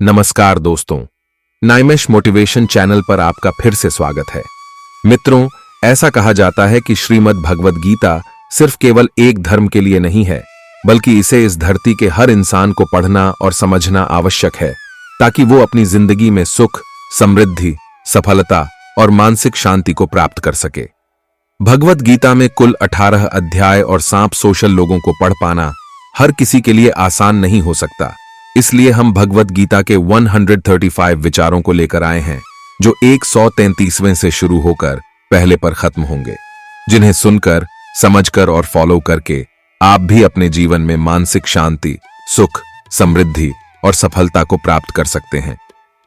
नमस्कार दोस्तों, नाइमेश motivation channel पर आपका फिर से स्वागत है। मित्रों, ऐसा कहा जाता है कि श्रीमद् भगवद गीता सिर्फ केवल एक धर्म के लिए नहीं है, बल्कि इसे इस धरती के हर इंसान को पढ़ना और समझना आवश्यक है, ताकि वो अपनी जिंदगी में सुख, समृद्धि, सफलता और मानसिक शांति को प्राप्त कर सके। भगवद गीता में कुल 18 अध्याय और 100 लोगों को पढ़ पाना हर किसी के लिए आसान नहीं हो सकता। इसलिए हम भगवद गीता के 135 विचारों को लेकर आए हैं, जो 133वें से शुरू होकर पहले पर खत्म होंगे, जिन्हें सुनकर, समझकर और फॉलो करके आप भी अपने जीवन में मानसिक शांति, सुख, समृद्धि और सफलता को प्राप्त कर सकते हैं।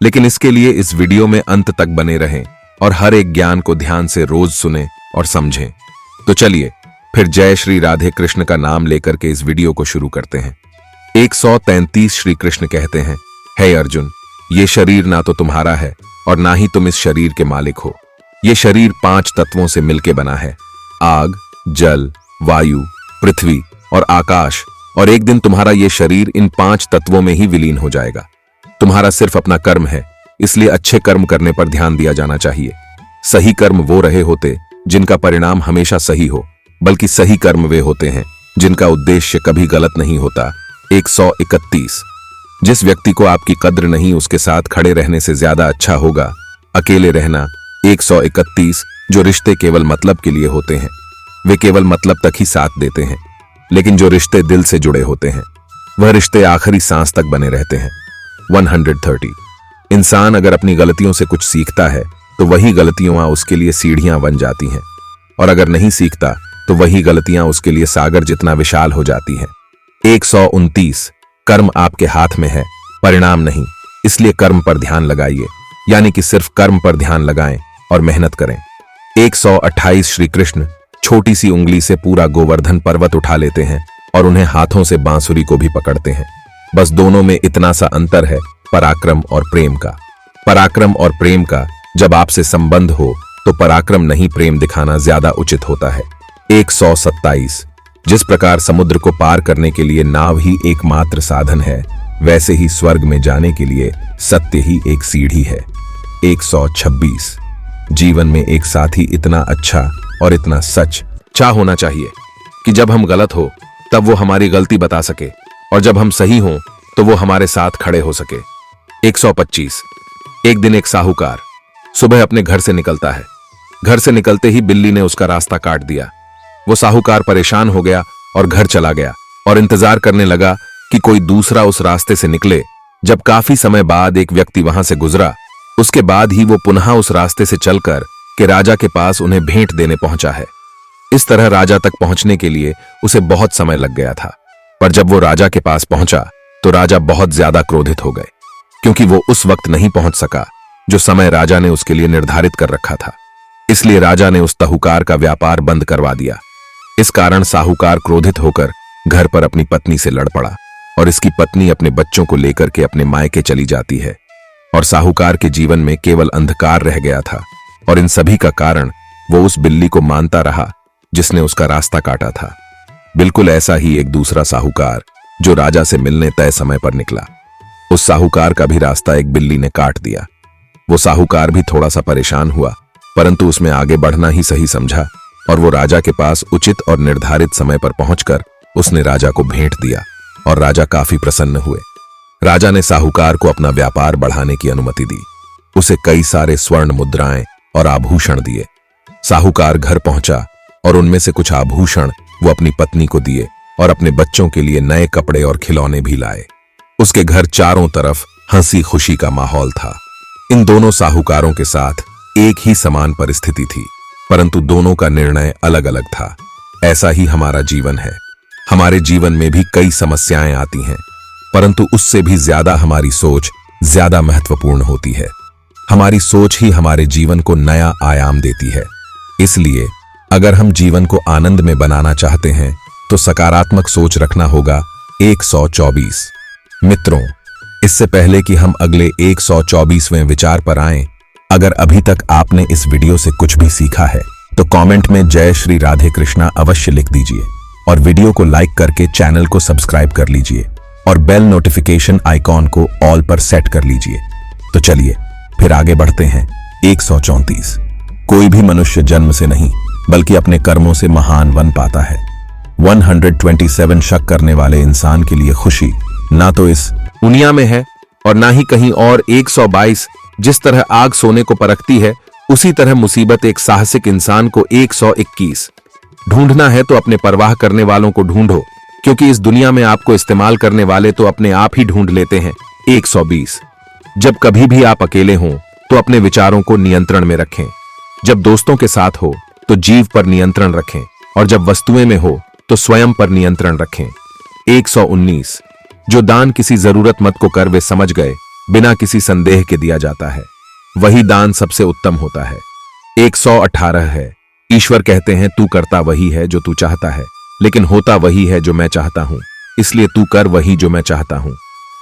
लेकिन इसके लिए इस वीडियो में अंत तक बने रहें और हर एक ज्ञान को ध्यान से रोज सुनें और समझें। तो चलिए फिर जय श्री राधे कृष्ण का नाम लेकर के इस वीडियो को शुरू करते हैं। 133 श्री कृष्ण कहते हैं, हे अर्जुन, ये शरीर ना तो तुम्हारा है और ना ही तुम इस शरीर के मालिक हो। ये शरीर 5 तत्वों से मिलकर बना है, आग, जल, वायु, पृथ्वी और आकाश। और एक दिन तुम्हारा ये शरीर इन 5 तत्वों में ही विलीन हो जाएगा। तुम्हारा सिर्फ अपना कर्म है, इसलिए अच्छे कर्म करने पर ध्यान दिया जाना चाहिए। सही कर्म वो रहे होते जिनका परिणाम हमेशा सही हो, बल्कि सही कर्म वे होते हैं जिनका उद्देश्य कभी गलत नहीं होता। 131 जिस व्यक्ति को आपकी कद्र नहीं, उसके साथ खड़े रहने से ज्यादा अच्छा होगा अकेले रहना। 131 जो रिश्ते केवल मतलब के लिए होते हैं, वे केवल मतलब तक ही साथ देते हैं, लेकिन जो रिश्ते दिल से जुड़े होते हैं, वह रिश्ते आखिरी सांस तक बने रहते हैं। 130 इंसान अगर अपनी गलतियों से कुछ सीखता है तो वही गलतियां उसके लिए सीढ़ियां बन जाती हैं, और अगर नहीं सीखता तो वही गलतियां उसके लिए सागर जितना विशाल हो जाती हैं। 129 कर्म आपके हाथ में है, परिणाम नहीं, इसलिए कर्म पर ध्यान लगाइए, यानी कि सिर्फ कर्म पर ध्यान लगाएं और मेहनत करें। 128 श्री कृष्ण छोटी सी उंगली से पूरा गोवर्धन पर्वत उठा लेते हैं और उन्हें हाथों से बांसुरी को भी पकड़ते हैं। बस दोनों में इतना सा अंतर है, पराक्रम और प्रेम का। पराक्रम और प्रेम का जब आपसे संबंध हो तो पराक्रम नहीं, प्रेम दिखाना ज्यादा उचित होता है। 127 जिस प्रकार समुद्र को पार करने के लिए नाव ही एकमात्र साधन है, वैसे ही स्वर्ग में जाने के लिए सत्य ही एक सीढ़ी है। 126 जीवन में एक साथी इतना अच्छा और इतना सच्चा होना चाहिए कि जब हम गलत हो तब वो हमारी गलती बता सके, और जब हम सही हों तो वो हमारे साथ खड़े हो सके। 125 एक दिन एक साहूकार सुबह अपने घर से निकलता है। घर से निकलते ही बिल्ली ने उसका रास्ता काट दिया। वो साहूकार परेशान हो गया और घर चला गया और इंतजार करने लगा कि कोई दूसरा उस रास्ते से निकले। जब काफी समय बाद एक व्यक्ति वहां से गुजरा, उसके बाद ही वो पुनः उस रास्ते से चलकर के राजा के पास उन्हें भेंट देने पहुंचा है। इस तरह राजा तक पहुंचने के लिए उसे बहुत समय लग गया था, पर जब वो राजा के पास पहुंचा तो राजा बहुत ज्यादा क्रोधित हो गए, क्योंकि वो उस वक्त नहीं पहुंच सका जो समय राजा ने उसके लिए निर्धारित कर रखा था। इसलिए राजा ने उस साहूकार का व्यापार बंद करवा दिया। इस कारण साहूकार क्रोधित होकर घर पर अपनी पत्नी से लड़ पड़ा, और इसकी पत्नी अपने बच्चों को लेकर के अपने मायके चली जाती है, और साहूकार के जीवन में केवल अंधकार रह गया था। और इन सभी का कारण वो उस बिल्ली को मानता रहा जिसने उसका रास्ता काटा था। बिल्कुल ऐसा ही एक दूसरा साहूकार जो राजा से मिलने तय समय पर निकला, उस साहूकार का भी रास्ता एक बिल्ली ने काट दिया। वो साहूकार भी थोड़ा सा परेशान हुआ, परंतु उसमें आगे बढ़ना ही सही समझा, और वो राजा के पास उचित और निर्धारित समय पर पहुंचकर उसने राजा को भेंट दिया, और राजा काफी प्रसन्न हुए। राजा ने साहूकार को अपना व्यापार बढ़ाने की अनुमति दी, उसे कई सारे स्वर्ण मुद्राएं और आभूषण दिए। साहूकार घर पहुंचा और उनमें से कुछ आभूषण वो अपनी पत्नी को दिए और अपने बच्चों के लिए नए कपड़े और खिलौने भी लाए। उसके घर चारों तरफ हंसी खुशी का माहौल था। इन दोनों साहूकारों के साथ एक ही समान परिस्थिति थी, परंतु दोनों का निर्णय अलग अलग था। ऐसा ही हमारा जीवन है। हमारे जीवन में भी कई समस्याएं आती हैं, परंतु उससे भी ज्यादा हमारी सोच ज्यादा महत्वपूर्ण होती है। हमारी सोच ही हमारे जीवन को नया आयाम देती है। इसलिए अगर हम जीवन को आनंद में बनाना चाहते हैं तो सकारात्मक सोच रखना होगा। 124 मित्रों, इससे पहले कि हम अगले 124वें विचार पर आएं, अगर अभी तक आपने इस वीडियो से कुछ भी सीखा है तो कमेंट में जय श्री राधे कृष्णा अवश्य लिख दीजिए, और वीडियो को लाइक करके चैनल को सब्सक्राइब कर लीजिए। और बेल नोटिफिकेशन आइकॉन को ऑल पर सेट कर लीजिए। तो चलिए फिर आगे बढ़ते हैं। 134। कोई भी मनुष्य जन्म से नहीं बल्कि अपने कर्मों से महान बन पाता है। 127 शक करने वाले इंसान के लिए खुशी ना तो इस दुनिया में है और ना ही कहीं और। 122। जिस तरह आग सोने को परखती है उसी तरह मुसीबत एक साहसिक इंसान को। 121। ढूंढना है तो अपने परवाह करने वालों को ढूंढो, क्योंकि इस दुनिया में आपको इस्तेमाल करने वाले तो अपने आप ही ढूंढ लेते हैं। 120। जब कभी भी आप अकेले हों तो अपने विचारों को नियंत्रण में रखें। जब दोस्तों के साथ हो तो जीव पर नियंत्रण रखें, और जब वस्तुएं में हो तो स्वयं पर नियंत्रण रखें। 119। जो दान किसी जरूरतमंद को कर वे समझ गए बिना किसी संदेह के दिया जाता है, वही दान सबसे उत्तम होता है। 118 है। ईश्वर कहते हैं तू करता वही है जो तू चाहता है, लेकिन होता वही है जो मैं चाहता हूं, इसलिए तू कर वही जो मैं चाहता हूं,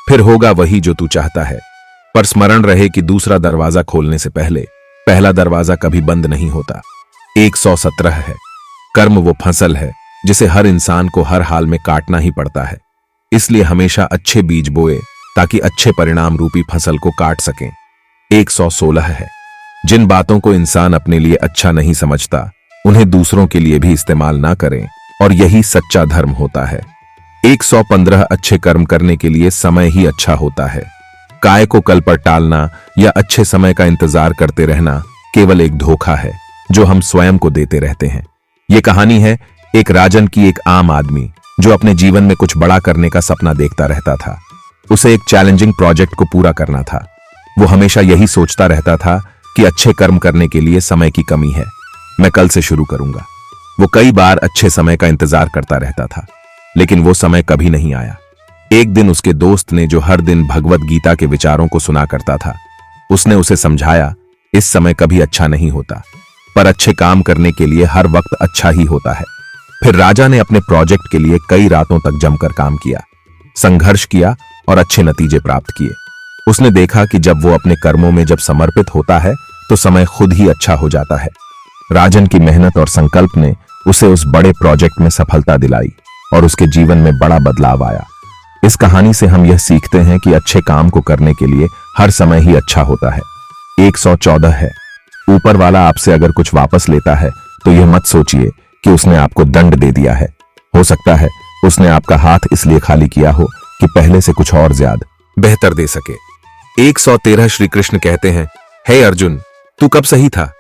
फिर होगा वही जो तू चाहता है। पर स्मरण रहे कि दूसरा दरवाजा खोलने से पहले पहला दरवाजा कभी बंद नहीं होता। 117 है। कर्म वो फसल है जिसे हर इंसान को हर हाल में काटना ही पड़ता है, इसलिए हमेशा अच्छे बीज बोए ताकि अच्छे परिणाम रूपी फसल को काट सकें। 116 है। जिन बातों को इंसान अपने लिए अच्छा नहीं समझता उन्हें दूसरों के लिए भी इस्तेमाल ना करें, और यही सच्चा धर्म होता है। 115 अच्छे कर्म करने के लिए समय ही अच्छा होता है। काय को कल पर टालना या अच्छे समय का इंतजार करते रहना केवल एक धोखा है जो हम स्वयं को देते रहते हैं। यह कहानी है एक राजन की। एक आम आदमी जो अपने जीवन में कुछ बड़ा करने का सपना देखता रहता था। उसे एक चैलेंजिंग प्रोजेक्ट को पूरा करना था। वो हमेशा यही सोचता रहता था कि अच्छे कर्म करने के लिए समय की कमी है, मैं कल से शुरू करूंगा। वो कई बार अच्छे समय का इंतजार करता रहता था, लेकिन वो समय कभी नहीं आया। एक दिन उसके दोस्त ने, जो हर दिन भगवत गीता के विचारों को सुना करता था, उसने उसे समझाया, इस समय कभी अच्छा नहीं होता, पर अच्छे काम करने के लिए हर वक्त अच्छा ही होता है। फिर राजा ने अपने प्रोजेक्ट के लिए कई रातों तक जमकर काम किया, संघर्ष किया और अच्छे नतीजे प्राप्त किए। उसने देखा कि जब वो अपने कर्मों में जब समर्पित होता है तो समय खुद ही अच्छा हो जाता है। राजन की मेहनत और संकल्प ने उसे उस बड़े प्रोजेक्ट में सफलता दिलाई और उसके जीवन में बड़ा बदलाव आया। इस कहानी से हम यह सीखते हैं कि अच्छे काम को करने के लिए हर समय ही अच्छा होता है। 114 है। ऊपर वाला आपसे अगर कुछ वापस लेता है तो यह मत सोचिए कि उसने आपको दंड दे दिया है। हो सकता है उसने आपका हाथ इसलिए खाली किया हो कि पहले से कुछ और ज्यादा बेहतर दे सके। 113 श्री कृष्ण कहते हैं, हे अर्जुन, तू कब सही था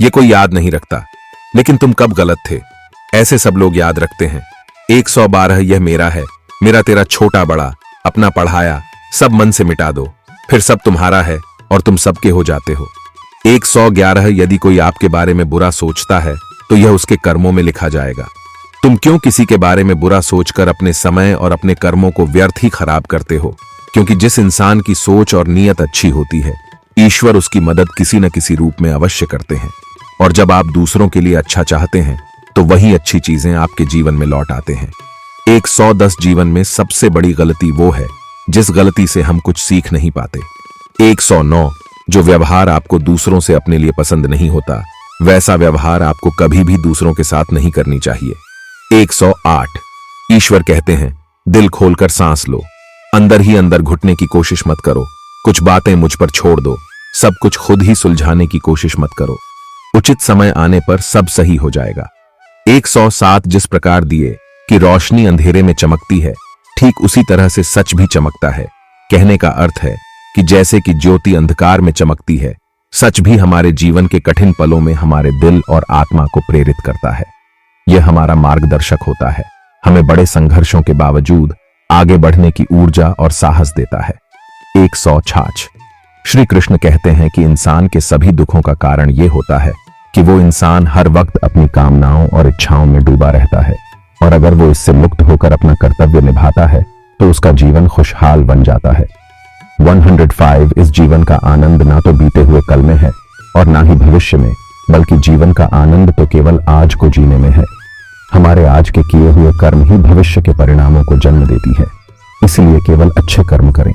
ये कोई याद नहीं रखता, लेकिन तुम कब गलत थे ऐसे सब लोग याद रखते हैं। 112 यह मेरा है, मेरा तेरा छोटा बड़ा अपना पढ़ाया सब मन से मिटा दो, फिर सब तुम्हारा है और तुम सबके हो जाते हो। 111 यदि कोई आपके बारे में बुरा सोचता है तो यह उसके कर्मों में लिखा जाएगा। तुम क्यों किसी के बारे में बुरा सोचकर अपने समय और अपने कर्मों को व्यर्थ ही खराब करते हो, क्योंकि जिस इंसान की सोच और नीयत अच्छी होती है ईश्वर उसकी मदद किसी न किसी रूप में अवश्य करते हैं, और जब आप दूसरों के लिए अच्छा चाहते हैं तो वही अच्छी चीजें आपके जीवन में लौट आते हैं। 110 जीवन में सबसे बड़ी गलती वो है जिस गलती से हम कुछ सीख नहीं पाते। 109 जो व्यवहार आपको दूसरों से अपने लिए पसंद नहीं होता वैसा व्यवहार आपको कभी भी दूसरों के साथ नहीं करनी चाहिए। 108 ईश्वर कहते हैं, दिल खोलकर सांस लो, अंदर ही अंदर घुटने की कोशिश मत करो, कुछ बातें मुझ पर छोड़ दो, सब कुछ खुद ही सुलझाने की कोशिश मत करो, उचित समय आने पर सब सही हो जाएगा। 107 जिस प्रकार दिए कि रोशनी अंधेरे में चमकती है, ठीक उसी तरह से सच भी चमकता है। कहने का अर्थ है कि जैसे कि ज्योति अंधकार में चमकती है, सच भी हमारे जीवन के कठिन पलों में हमारे दिल और आत्मा को प्रेरित करता है। यह हमारा मार्गदर्शक होता है, हमें बड़े संघर्षों के बावजूद आगे बढ़ने की ऊर्जा और साहस देता है। 106 श्री कृष्ण कहते हैं कि इंसान के सभी दुखों का कारण यह होता है कि वो इंसान हर वक्त अपनी कामनाओं और इच्छाओं में डूबा रहता है, और अगर वो इससे मुक्त होकर अपना कर्तव्य निभाता है तो उसका जीवन खुशहाल बन जाता है। 105 इस जीवन का आनंद ना तो बीते हुए कल में है और ना ही भविष्य में, बल्कि जीवन का आनंद तो केवल आज को जीने में है। हमारे आज के किए हुए कर्म ही भविष्य के परिणामों को जन्म देती है, इसलिए केवल अच्छे कर्म करें।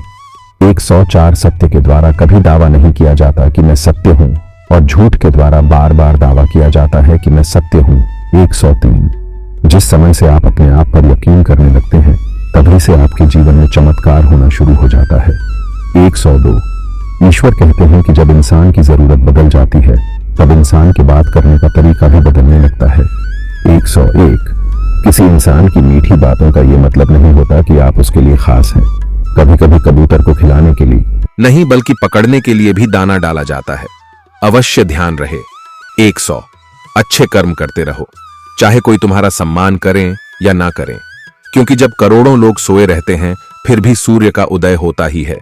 104 सत्य के द्वारा कभी दावा नहीं किया जाता कि मैं सत्य हूं, और झूठ के द्वारा बार बार दावा किया जाता है कि मैं सत्य हूं। 103 जिस समय से आप अपने आप पर यकीन करने लगते हैं तभी से आपके जीवन में चमत्कार होना शुरू हो जाता है। 102। ईश्वर कहते हैं कि जब इंसान की जरूरत बदल जाती है तब इंसान की बात करने का तरीका भी बदलने लगता है। 101। किसी इंसान की मीठी बातों का यह मतलब नहीं होता कि आप उसके लिए खास हैं। कभी कभी कबूतर को खिलाने के लिए नहीं बल्कि पकड़ने के लिए भी दाना डाला जाता है। अवश्य ध्यान रहे। 100। अच्छे कर्म करते रहो, चाहे कोई तुम्हारा सम्मान करें या ना करें, क्योंकि जब करोड़ों लोग सोए रहते हैं फिर भी सूर्य का उदय होता ही है।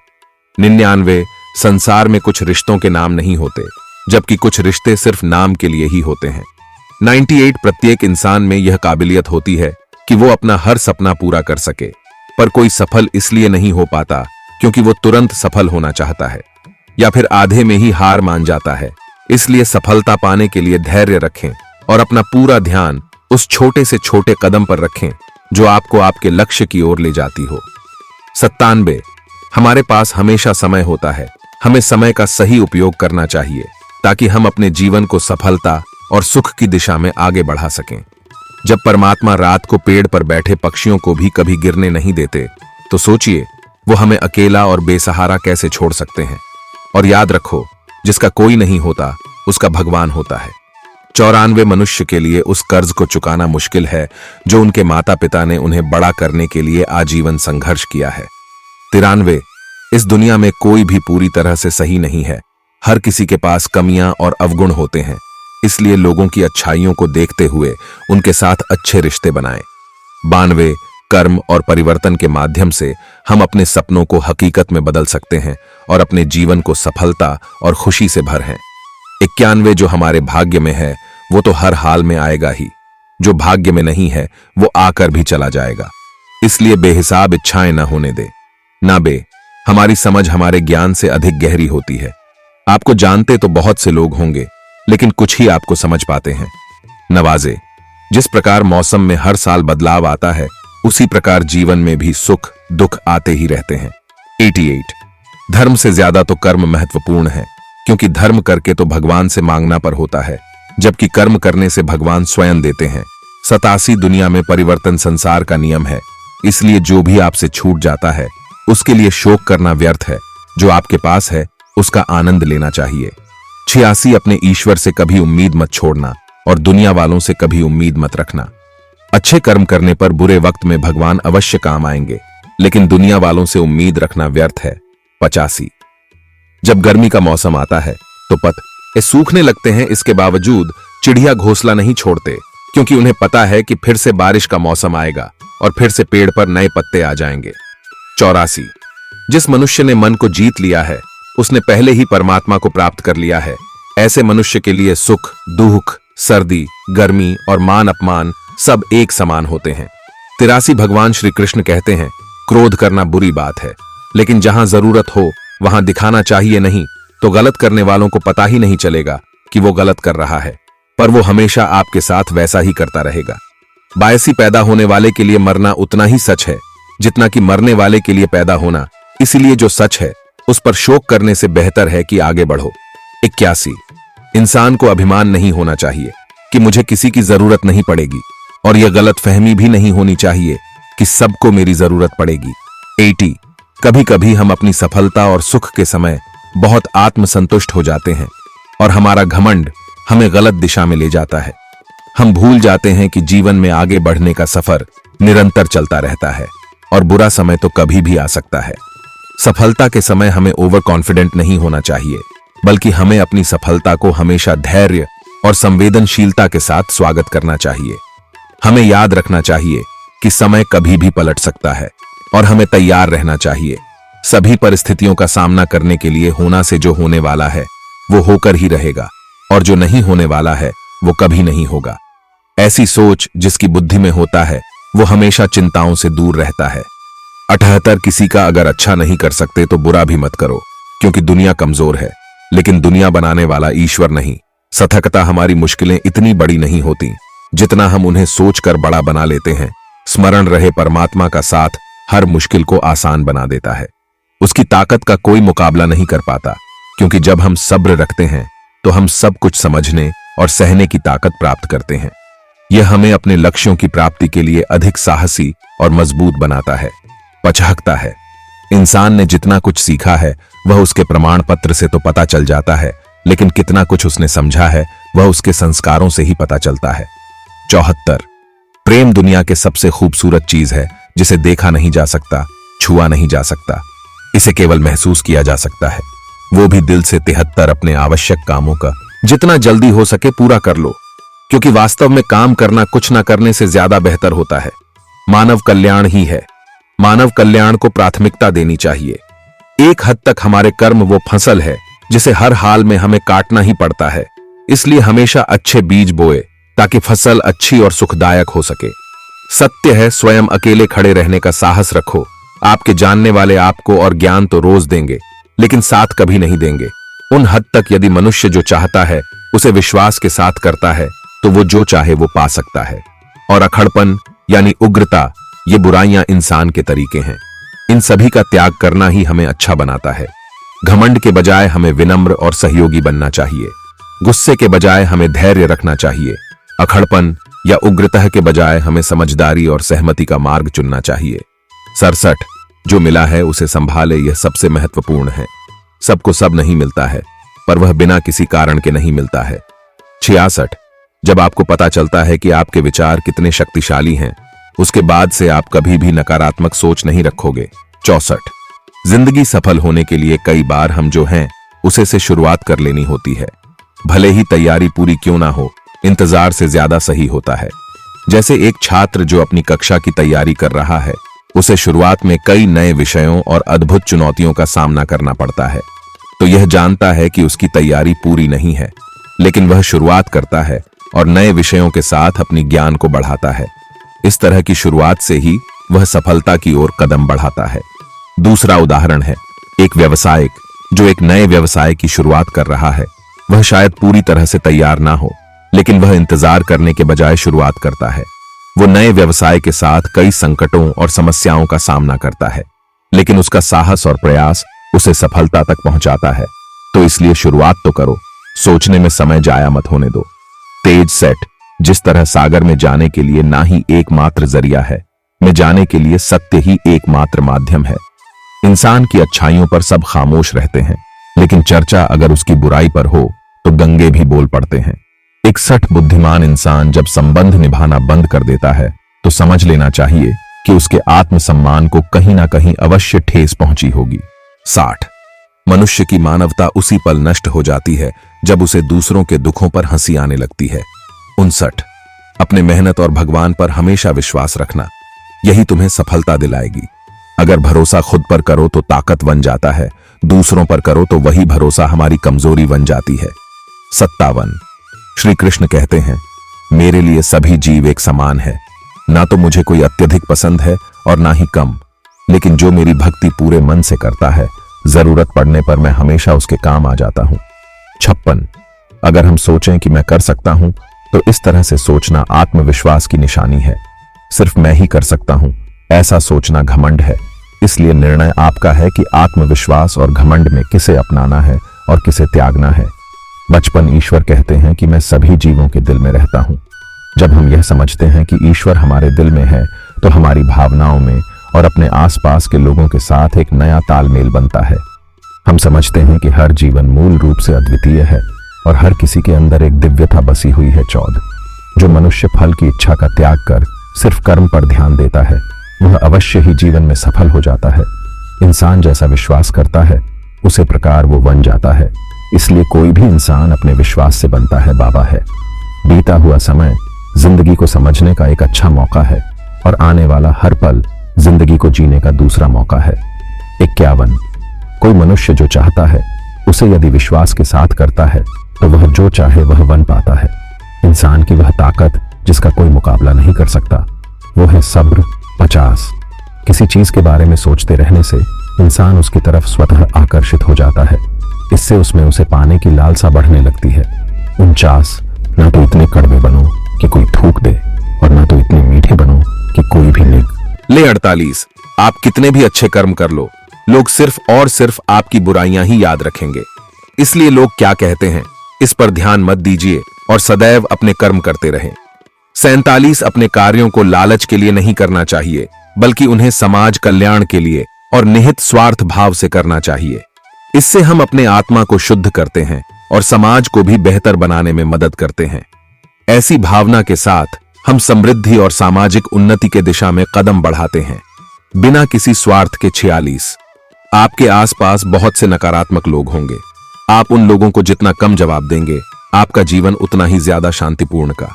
99। संसार में कुछ रिश्तों के नाम नहीं होते, जबकि कुछ रिश्ते सिर्फ नाम के लिए ही होते हैं। 98। प्रत्येक इंसान में यह काबिलियत होती है कि वो अपना हर सपना पूरा कर सके, पर कोई सफल इसलिए नहीं हो पाता क्योंकि वो तुरंत सफल होना चाहता है या फिर आधे में ही हार मान जाता है। इसलिए सफलता पाने के लिए धैर्य रखें और अपना पूरा ध्यान उस छोटे से छोटे कदम पर रखें जो आपको आपके लक्ष्य की ओर ले जाती हो। 97। हमारे पास हमेशा समय होता है, हमें समय का सही उपयोग करना चाहिए ताकि हम अपने जीवन को सफलता और सुख की दिशा में आगे बढ़ा सकें। जब परमात्मा रात को पेड़ पर बैठे पक्षियों को भी कभी गिरने नहीं देते, तो सोचिए वो हमें अकेला और बेसहारा कैसे छोड़ सकते हैं। और याद रखो, जिसका कोई नहीं होता उसका भगवान होता है। 94। मनुष्य के लिए उस कर्ज को चुकाना मुश्किल है जो उनके माता पिता ने उन्हें बड़ा करने के लिए आजीवन संघर्ष किया है। 93। इस दुनिया में कोई भी पूरी तरह से सही नहीं है, हर किसी के पास कमियां और अवगुण होते हैं, इसलिए लोगों की अच्छाइयों को देखते हुए उनके साथ अच्छे रिश्ते बनाएं। 92। कर्म और परिवर्तन के माध्यम से हम अपने सपनों को हकीकत में बदल सकते हैं और अपने जीवन को सफलता और खुशी से भर हैं। 91। जो हमारे भाग्य में है वो तो हर हाल में आएगा ही, जो भाग्य में नहीं है वो आकर भी चला जाएगा, इसलिए बेहिसाब इच्छाएं न होने दे। 90। हमारी समझ हमारे ज्ञान से अधिक गहरी होती है। आपको जानते तो बहुत से लोग होंगे, लेकिन कुछ ही आपको समझ पाते हैं। 90। जिस प्रकार मौसम में हर साल बदलाव आता है, उसी प्रकार जीवन में भी सुख दुख आते ही रहते हैं। 88। धर्म से ज्यादा तो कर्म महत्वपूर्ण है, क्योंकि धर्म करके तो भगवान से मांगना पर होता है, जबकि कर्म करने से भगवान स्वयं देते हैं। 87। दुनिया में परिवर्तन संसार का नियम है, इसलिए जो भी आपसे छूट जाता है उसके लिए शोक करना व्यर्थ है, जो आपके पास है उसका आनंद लेना चाहिए। 86। अपने ईश्वर से कभी उम्मीद मत छोड़ना और दुनिया वालों से कभी उम्मीद मत रखना। अच्छे कर्म करने पर बुरे वक्त में भगवान अवश्य काम आएंगे, लेकिन दुनिया वालों से उम्मीद रखना व्यर्थ है। 85। जब गर्मी का मौसम आता है तो पत्ते सूखने लगते हैं, इसके बावजूद चिड़िया घोंसला नहीं छोड़ते, क्योंकि उन्हें पता है कि फिर से बारिश का मौसम आएगा और फिर से पेड़ पर नए पत्ते आ जाएंगे। 84। जिस मनुष्य ने मन को जीत लिया है उसने पहले ही परमात्मा को प्राप्त कर लिया है। ऐसे मनुष्य के लिए सुख दुख, सर्दी गर्मी और मान अपमान सब एक समान होते हैं। 83। भगवान श्री कृष्ण कहते हैं, क्रोध करना बुरी बात है, लेकिन जहां जरूरत हो वहां दिखाना चाहिए नहीं, तो गलत करने वालों को पता ही नहीं चलेगा कि वो गलत कर रहा है, पर वो हमेशा आपके साथ वैसा ही करता रहेगा। 82। पैदा होने वाले के लिए मरना उतना ही सच है जितना कि मरने वाले के लिए पैदा होना, इसलिए जो सच है उस पर शोक करने से बेहतर है कि आगे बढ़ो। 81। इंसान को अभिमान नहीं होना चाहिए कि मुझे किसी की जरूरत नहीं पड़ेगी, और यह गलत फहमी भी नहीं होनी चाहिए कि सबको मेरी जरूरत पड़ेगी। 80। कभी कभी हम अपनी सफलता और सुख के समय बहुत आत्मसंतुष्ट हो जाते हैं और हमारा घमंड हमें गलत दिशा में ले जाता है। हम भूल जाते हैं कि जीवन में आगे बढ़ने का सफर निरंतर चलता रहता है और बुरा समय तो कभी भी आ सकता है। सफलता के समय हमें ओवर कॉन्फिडेंट नहीं होना चाहिए, बल्कि हमें अपनी सफलता को हमेशा धैर्य और संवेदनशीलता के साथ स्वागत करना चाहिए। हमें याद रखना चाहिए कि समय कभी भी पलट सकता है और हमें तैयार रहना चाहिए। सभी परिस्थितियों का सामना करने के लिए होना से जो होने वाला है वो होकर ही रहेगा, और जो नहीं होने वाला है वो कभी नहीं होगा। ऐसी सोच जिसकी बुद्धि में होता है वो हमेशा चिंताओं से दूर रहता है। 78। किसी का अगर अच्छा नहीं कर सकते तो बुरा भी मत करो, क्योंकि दुनिया कमजोर है, लेकिन दुनिया बनाने वाला ईश्वर नहीं। सतर्कता हमारी मुश्किलें इतनी बड़ी नहीं होती जितना हम उन्हें सोचकर बड़ा बना लेते हैं। स्मरण रहे, परमात्मा का साथ हर मुश्किल को आसान बना देता है। उसकी ताकत का कोई मुकाबला नहीं कर पाता, क्योंकि जब हम सब्र रखते हैं तो हम सब कुछ समझने और सहने की ताकत प्राप्त करते हैं। यह हमें अपने लक्ष्यों की प्राप्ति के लिए अधिक साहसी और मजबूत बनाता है। पचहकता है। इंसान ने जितना कुछ सीखा है वह उसके प्रमाण पत्र से तो पता चल जाता है, लेकिन कितना कुछ उसने समझा है वह उसके संस्कारों से ही पता चलता है। 74। प्रेम दुनिया के सबसे खूबसूरत चीज है जिसे देखा नहीं जा सकता, छुआ नहीं जा सकता, इसे केवल महसूस किया जा सकता है। वो भी दिल से 73 अपने आवश्यक कामों का जितना जल्दी हो सके पूरा कर लो, क्योंकि वास्तव में काम करना कुछ न करने से ज्यादा बेहतर होता है। मानव कल्याण ही है। मानव कल्याण को प्राथमिकता देनी चाहिए। एक हद तक हमारे कर्म वो फसल है जिसे हर हाल में हमें काटना ही पड़ता है। इसलिए हमेशा अच्छे बीज बोए ताकि फसल अच्छी और सुखदायक हो सके। सत्य है, स्वयं अकेले खड़े रहने का साहस रखो। आपके जानने वाले आपको और ज्ञान तो रोज देंगे, लेकिन साथ कभी नहीं देंगे। उन हद तक यदि मनुष्य जो चाहता है उसे विश्वास के साथ करता है तो वो जो चाहे वो पा सकता है। और अखड़पन यानी उग्रता, ये बुराइयां इंसान के तरीके हैं। इन सभी का त्याग करना ही हमें अच्छा बनाता है। घमंड के बजाय हमें विनम्र और सहयोगी बनना चाहिए। गुस्से के बजाय हमें धैर्य रखना चाहिए। अखड़पन या उग्रता के बजाय हमें समझदारी और सहमति का मार्ग चुनना चाहिए। 67। जो मिला है उसे संभाले, यह सबसे महत्वपूर्ण है। सबको सब नहीं मिलता है, पर वह बिना किसी कारण के नहीं मिलता है। 66। जब आपको पता चलता है कि आपके विचार कितने शक्तिशाली हैं, उसके बाद से आप कभी भी नकारात्मक सोच नहीं रखोगे। 64। जिंदगी सफल होने के लिए कई बार हम जो हैं उसे से शुरुआत कर लेनी होती है। भले ही तैयारी पूरी क्यों ना हो, इंतजार से ज्यादा सही होता है। जैसे एक छात्र जो अपनी कक्षा की तैयारी कर रहा है, उसे शुरुआत में कई नए विषयों और अद्भुत चुनौतियों का सामना करना पड़ता है, तो यह जानता है कि उसकी तैयारी पूरी नहीं है, लेकिन वह शुरुआत करता है और नए विषयों के साथ अपनी ज्ञान को बढ़ाता है। इस तरह की शुरुआत से ही वह सफलता की ओर कदम बढ़ाता है। दूसरा उदाहरण है एक व्यवसायिक जो एक नए व्यवसाय की शुरुआत कर रहा है। वह शायद पूरी तरह से तैयार ना हो, लेकिन वह इंतजार करने के बजाय शुरुआत करता है। वो नए व्यवसाय के साथ कई संकटों और समस्याओं का सामना करता है, लेकिन उसका साहस और प्रयास उसे सफलता तक पहुंचाता है। तो इसलिए शुरुआत तो करो, सोचने में समय जाया मत होने दो। तेज सेट, जिस तरह सागर में जाने के लिए ना ही एकमात्र जरिया है, में जाने के लिए सत्य ही एकमात्र माध्यम है। इंसान की अच्छाइयों पर सब खामोश रहते हैं, लेकिन चर्चा अगर उसकी बुराई पर हो तो गंगे भी बोल पड़ते हैं। 61 बुद्धिमान इंसान जब संबंध निभाना बंद कर देता है तो समझ लेना चाहिए कि उसके आत्मसम्मान को कहीं ना कहीं अवश्य ठेस पहुंची होगी। 60 मनुष्य की मानवता उसी पल नष्ट हो जाती है जब उसे दूसरों के दुखों पर हंसी आने लगती है। 59 अपने मेहनत और भगवान पर हमेशा विश्वास रखना, यही तुम्हें सफलता दिलाएगी। अगर भरोसा खुद पर करो तो ताकत बन जाता है, दूसरों पर करो तो वही भरोसा हमारी कमजोरी बन जाती है। 57 श्री कृष्ण कहते हैं, मेरे लिए सभी जीव एक समान है, ना तो मुझे कोई अत्यधिक पसंद है और ना ही कम, लेकिन जो मेरी भक्ति पूरे मन से करता है, जरूरत पड़ने पर मैं हमेशा उसके काम आ जाता हूं। 56 अगर हम सोचें कि मैं कर सकता हूं तो इस तरह से सोचना आत्मविश्वास की निशानी है। सिर्फ मैं ही कर सकता हूं, ऐसा सोचना घमंड है। इसलिए निर्णय आपका है कि आत्मविश्वास और घमंड में किसे अपनाना है और किसे त्यागना है। बचपन ईश्वर कहते हैं कि मैं सभी जीवों के दिल में रहता हूं। जब हम यह समझते हैं कि ईश्वर हमारे दिल में है तो हमारी भावनाओं में और अपने आसपास के लोगों के साथ एक नया तालमेल बनता है। हम समझते हैं कि हर जीवन मूल रूप से अद्वितीय है और हर किसी के अंदर एक दिव्यता बसी हुई है। 14 जो मनुष्य फल की इच्छा का त्याग कर सिर्फ कर्म पर ध्यान देता है, वह अवश्य ही जीवन में सफल हो जाता है। इंसान जैसा विश्वास करता है उसे प्रकार वो बन जाता है। इसलिए कोई भी इंसान अपने विश्वास से बनता है। बाबा है, बीता हुआ समय जिंदगी को समझने का एक अच्छा मौका है और आने वाला हर पल जिंदगी को जीने का दूसरा मौका है। 51 कोई मनुष्य जो चाहता है उसे यदि विश्वास के साथ करता है तो वह जो चाहे वह बन पाता है। इंसान की वह ताकत जिसका कोई मुकाबला नहीं कर सकता, वो है सब्र। 50 किसी चीज के बारे में सोचते रहने से इंसान उसकी तरफ स्वतः आकर्षित हो जाता है। इससे उसमें उसे पाने की लालसा बढ़ने लगती है। 49 ना तो इतने कड़वे बनो कि कोई थूक दे और ना तो इतने मीठे बनो कि कोई भी निग ले। 48 आप कितने भी अच्छे कर्म कर लो, लोग सिर्फ और सिर्फ आपकी बुराइयां ही याद रखेंगे। इसलिए लोग क्या कहते हैं इस पर ध्यान मत दीजिए और सदैव अपने कर्म करते रहें। 47 अपने कार्यों को लालच के लिए नहीं करना चाहिए, बल्कि उन्हें समाज कल्याण के लिए और निहित स्वार्थ भाव से करना चाहिए। इससे हम अपने आत्मा को शुद्ध करते हैं और समाज को भी बेहतर बनाने में मदद करते हैं। ऐसी भावना के साथ हम समृद्धि और सामाजिक उन्नति के दिशा में कदम बढ़ाते हैं, बिना किसी स्वार्थ के। 46 आपके आसपास बहुत से नकारात्मक लोग होंगे। आप उन लोगों को जितना कम जवाब देंगे, आपका जीवन उतना ही ज्यादा शांतिपूर्ण का।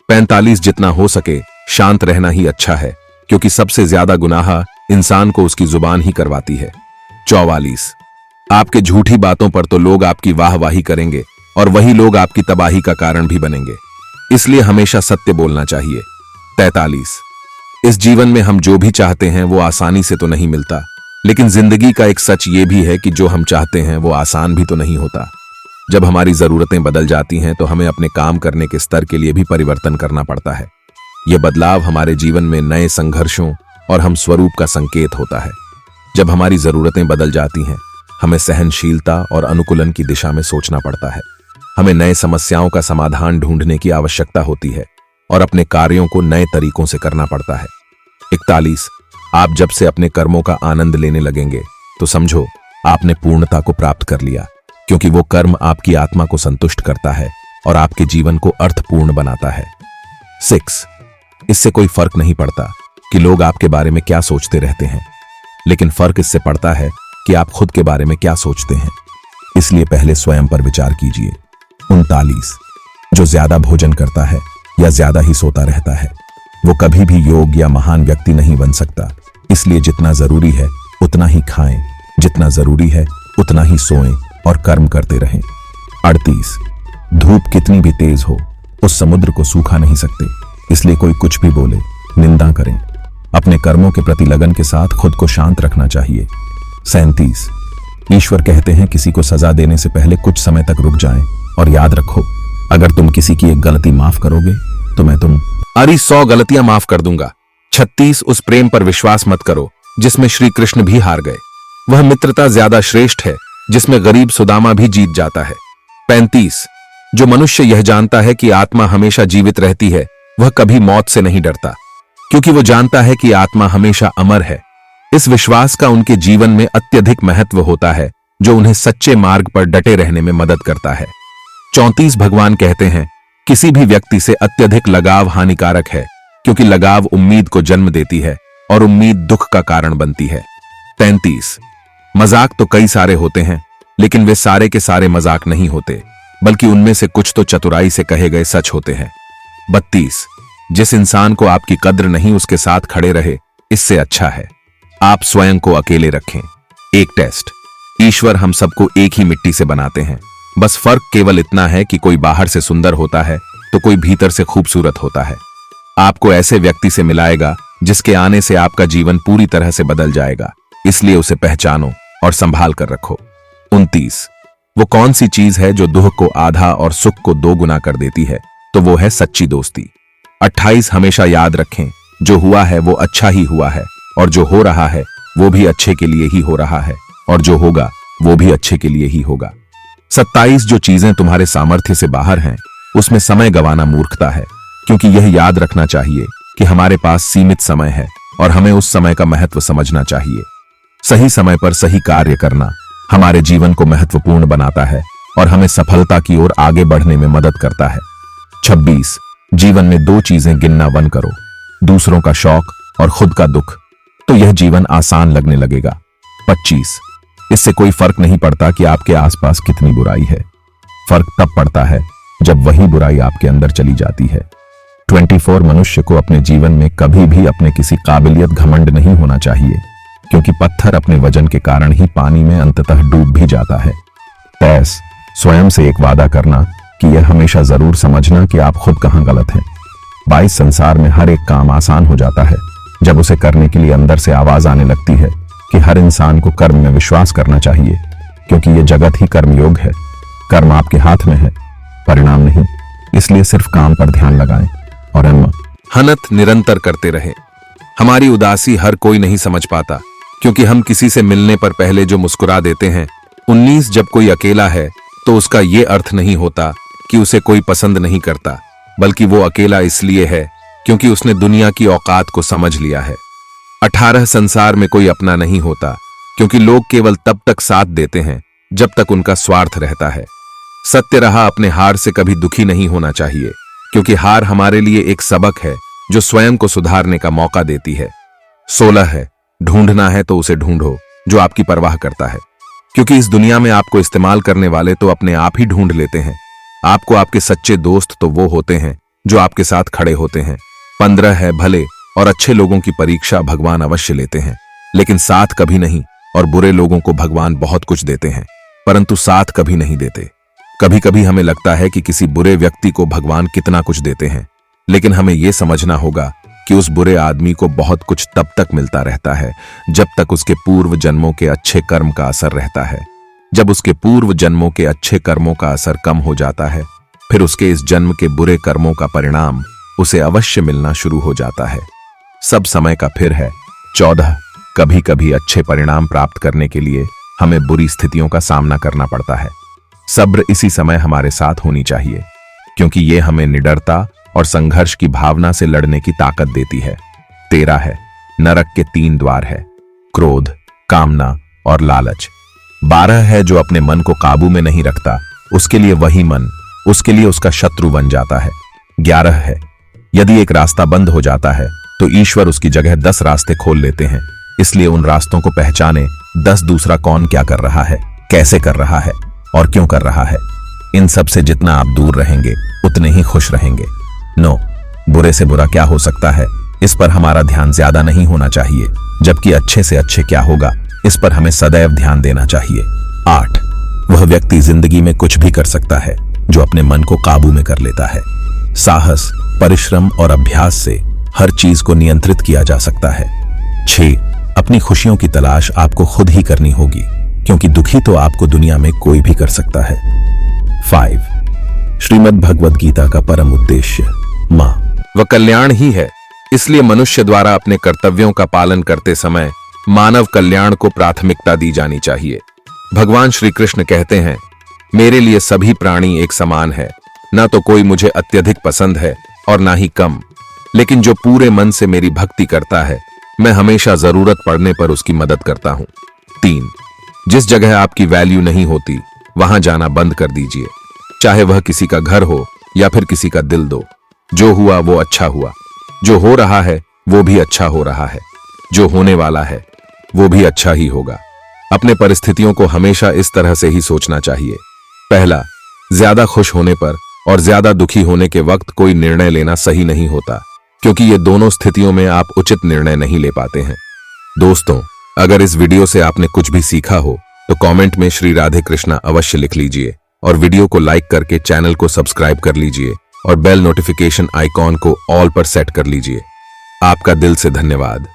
45 जितना हो सके शांत रहना ही अच्छा है, क्योंकि सबसे ज्यादा गुनाह इंसान को उसकी जुबान ही करवाती है। 44 आपके झूठी बातों पर तो लोग आपकी वाहवाही करेंगे और वही लोग आपकी तबाही का कारण भी बनेंगे, इसलिए हमेशा सत्य बोलना चाहिए। 43 इस जीवन में हम जो भी चाहते हैं वो आसानी से तो नहीं मिलता, लेकिन जिंदगी का एक सच ये भी है कि जो हम चाहते हैं वो आसान भी तो नहीं होता। जब हमारी जरूरतें बदल जाती हैं तो हमें अपने काम करने के स्तर के लिए भी परिवर्तन करना पड़ता है। यह बदलाव हमारे जीवन में नए संघर्षों और हम स्वरूप का संकेत होता है। जब हमारी जरूरतें बदल जाती हैं, हमें सहनशीलता और अनुकूलन की दिशा में सोचना पड़ता है। हमें नए समस्याओं का समाधान ढूंढने की आवश्यकता होती है और अपने कार्यों को नए तरीकों से करना पड़ता है। 41 आप जब से अपने कर्मों का आनंद लेने लगेंगे तो समझो आपने पूर्णता को प्राप्त कर लिया, क्योंकि वो कर्म आपकी आत्मा को संतुष्ट करता है और आपके जीवन को अर्थपूर्ण बनाता है। 6 इससे कोई फर्क नहीं पड़ता कि लोग आपके बारे में क्या सोचते रहते हैं, लेकिन फर्क इससे पड़ता है कि आप खुद के बारे में क्या सोचते हैं। इसलिए पहले स्वयं पर विचार कीजिए। 39 जो ज्यादा भोजन करता है या ज्यादा ही सोता रहता है, वो कभी भी योग या महान व्यक्ति नहीं बन सकता। इसलिए जितना जरूरी है उतना ही खाएं, जितना जरूरी है उतना ही सोएं और कर्म करते रहें। 38 धूप कितनी भी तेज हो, उस समुद्र को सूखा नहीं सकते, इसलिए कोई कुछ भी बोले निंदा करें। अपने कर्मों के प्रति लगन के साथ खुद को शांत रखना चाहिए। 37 ईश्वर कहते हैं किसी को सजा देने से पहले कुछ समय तक रुक जाएं और याद रखो, अगर तुम किसी की एक गलती माफ करोगे तो मैं 100 गलतियां माफ कर दूंगा। 36 उस प्रेम पर विश्वास मत करो जिसमें श्री कृष्ण भी हार गए। वह मित्रता ज्यादा श्रेष्ठ है जिसमें गरीब सुदामा भी जीत जाता है। 35 जो मनुष्य यह जानता है कि आत्मा हमेशा जीवित रहती है, वह कभी मौत से नहीं डरता, क्योंकि वो जानता है कि आत्मा हमेशा अमर है। इस विश्वास का उनके जीवन में अत्यधिक महत्व होता है, जो उन्हें सच्चे मार्ग पर डटे रहने में मदद करता है। 34 भगवान कहते हैं किसी भी व्यक्ति से अत्यधिक लगाव हानिकारक है, क्योंकि लगाव उम्मीद को जन्म देती है और उम्मीद दुख का कारण बनती है। 33 मजाक तो कई सारे होते हैं, लेकिन वे सारे के सारे मजाक नहीं होते, बल्कि उनमें से कुछ तो चतुराई से कहे गए सच होते हैं। 32 जिस इंसान को आपकी कद्र नहीं उसके साथ खड़े रहे, इससे अच्छा है आप स्वयं को अकेले रखें। एक टेस्ट, ईश्वर हम सबको एक ही मिट्टी से बनाते हैं, बस फर्क केवल इतना है कि कोई बाहर से सुंदर होता है तो कोई भीतर से खूबसूरत होता है। आपको ऐसे व्यक्ति से मिलाएगा जिसके आने से आपका जीवन पूरी तरह से बदल जाएगा, इसलिए उसे पहचानो और संभाल कर रखो। 29 वो कौन सी चीज है जो दुख को आधा और सुख को 2 गुना कर देती है, तो वो है सच्ची दोस्ती। 28 हमेशा याद रखें, जो हुआ है वो अच्छा ही हुआ है, और जो हो रहा है वो भी अच्छे के लिए ही हो रहा है, और जो होगा वो भी अच्छे के लिए ही होगा। 27 जो चीजें तुम्हारे सामर्थ्य से बाहर हैं, उसमें समय गंवाना मूर्खता है, क्योंकि यह याद रखना चाहिए कि हमारे पास सीमित समय है और हमें उस समय का महत्व समझना चाहिए। सही समय पर सही कार्य करना हमारे जीवन को महत्वपूर्ण बनाता है और हमें सफलता की ओर आगे बढ़ने में मदद करता है। 26 जीवन में 2 चीजें गिनना बंद करो, दूसरों का शौक और खुद का दुख, तो यह जीवन आसान लगने लगेगा। 25 इससे कोई फर्क नहीं पड़ता कि आपके आसपास कितनी बुराई है, फर्क तब पड़ता है जब वही बुराई आपके अंदर चली जाती है। 24 मनुष्य को अपने जीवन में कभी भी अपने किसी काबिलियत घमंड नहीं होना चाहिए, क्योंकि पत्थर अपने वजन के कारण ही पानी में अंततः डूब भी जाता है। 23 स्वयं से एक वादा करना कि यह हमेशा जरूर समझना कि आप खुद कहां गलत हैं। 22 संसार में हर एक काम आसान हो जाता है जब उसे करने के लिए अंदर से आवाज आने लगती है कि हर इंसान को कर्म में विश्वास करना चाहिए, क्योंकि यह जगत ही कर्मयोग है। कर्म आपके हाथ में है, परिणाम नहीं, इसलिए सिर्फ काम पर ध्यान लगाएं और हनत निरंतर करते रहे। हमारी उदासी हर कोई नहीं समझ पाता, क्योंकि हम किसी से मिलने पर पहले जो मुस्कुरा देते हैं। 19 जब कोई अकेला है तो उसका यह अर्थ नहीं होता कि उसे कोई पसंद नहीं करता, बल्कि वो अकेला इसलिए है क्योंकि उसने दुनिया की औकात को समझ लिया है। 18 संसार में कोई अपना नहीं होता, क्योंकि लोग केवल तब तक साथ देते हैं जब तक उनका स्वार्थ रहता है। सत्य रहा, अपने हार से कभी दुखी नहीं होना चाहिए, क्योंकि हार हमारे लिए एक सबक है जो स्वयं को सुधारने का मौका देती है। 16 है, ढूंढना है तो उसे ढूंढो जो आपकी परवाह करता है, क्योंकि इस दुनिया में आपको इस्तेमाल करने वाले तो अपने आप ही ढूंढ लेते हैं। आपको आपके सच्चे दोस्त तो वो होते हैं जो आपके साथ खड़े होते हैं। 15 है, भले और अच्छे लोगों की परीक्षा भगवान अवश्य लेते हैं, लेकिन साथ कभी नहीं, और बुरे लोगों को भगवान बहुत कुछ देते हैं परंतु साथ कभी नहीं देते। कभी कभी हमें लगता है कि किसी बुरे व्यक्ति को भगवान कितना कुछ देते हैं, लेकिन हमें यह समझना होगा कि उस बुरे आदमी को बहुत कुछ तब तक मिलता रहता है जब तक उसके पूर्व जन्मों के अच्छे कर्म का असर रहता है। जब उसके पूर्व जन्मों के अच्छे कर्मों का असर कम हो जाता है, फिर उसके इस जन्म के बुरे कर्मों का परिणाम उसे अवश्य मिलना शुरू हो जाता है। सब समय का फिर है। 14, कभी कभी अच्छे परिणाम प्राप्त करने के लिए हमें बुरी स्थितियों का सामना करना पड़ता है। सब्र इसी समय हमारे साथ होनी चाहिए, क्योंकि ये हमें निडरता और संघर्ष की भावना से लड़ने की ताकत देती है। 13 है, नरक के 3 द्वार है, क्रोध, कामना और लालच। 12 है, जो अपने मन को काबू में नहीं रखता, उसके लिए वही मन उसके लिए उसका शत्रु बन जाता है। 11 है, यदि एक रास्ता बंद हो जाता है तो ईश्वर उसकी जगह 10 रास्ते खोल लेते हैं, इसलिए उन रास्तों को पहचाने 10 दूसरा कौन क्या कर रहा है, कैसे कर रहा है और क्यों कर रहा है। इन सब से जितना आप दूर रहेंगे उतने ही खुश रहेंगे। 9, बुरे से बुरा क्या हो सकता है, इस पर हमारा ध्यान ज्यादा नहीं होना चाहिए, जबकि अच्छे से अच्छे क्या होगा इस पर हमें सदैव ध्यान देना चाहिए। 8, वह व्यक्ति जिंदगी में कुछ भी कर सकता है जो अपने मन को काबू में कर लेता है। साहस, परिश्रम और अभ्यास से हर चीज को नियंत्रित किया जा सकता है। 6, अपनी खुशियों की तलाश आपको खुद ही करनी होगी, क्योंकि दुखी तो आपको दुनिया में कोई भी कर सकता है। 5, श्रीमद् भगवद गीता का परम उद्देश्य मां वह कल्याण ही है, इसलिए मनुष्य द्वारा अपने कर्तव्यों का पालन करते समय मानव कल्याण को प्राथमिकता दी जानी चाहिए। भगवान श्री कृष्ण कहते हैं, मेरे लिए सभी प्राणी एक समान है, ना तो कोई मुझे अत्यधिक पसंद है और ना ही कम, लेकिन जो पूरे मन से मेरी भक्ति करता है मैं हमेशा जरूरत पड़ने पर उसकी मदद करता हूं। 3, जिस जगह आपकी वैल्यू नहीं होती वहां जाना बंद कर दीजिए, चाहे वह किसी का घर हो या फिर किसी का दिल दो। जो हुआ वो अच्छा हुआ, जो हो रहा है वो भी अच्छा हो रहा है, जो होने वाला है वो भी अच्छा ही होगा। अपने परिस्थितियों को हमेशा इस तरह से ही सोचना चाहिए। पहला, ज्यादा खुश होने पर और ज्यादा दुखी होने के वक्त कोई निर्णय लेना सही नहीं होता, क्योंकि ये दोनों स्थितियों में आप उचित निर्णय नहीं ले पाते हैं। दोस्तों, अगर इस वीडियो से आपने कुछ भी सीखा हो तो कमेंट में श्री राधे कृष्णा अवश्य लिख लीजिए और वीडियो को लाइक करके चैनल को सब्सक्राइब कर लीजिए और बेल नोटिफिकेशन आइकॉन को ऑल पर सेट कर लीजिए। आपका दिल से धन्यवाद।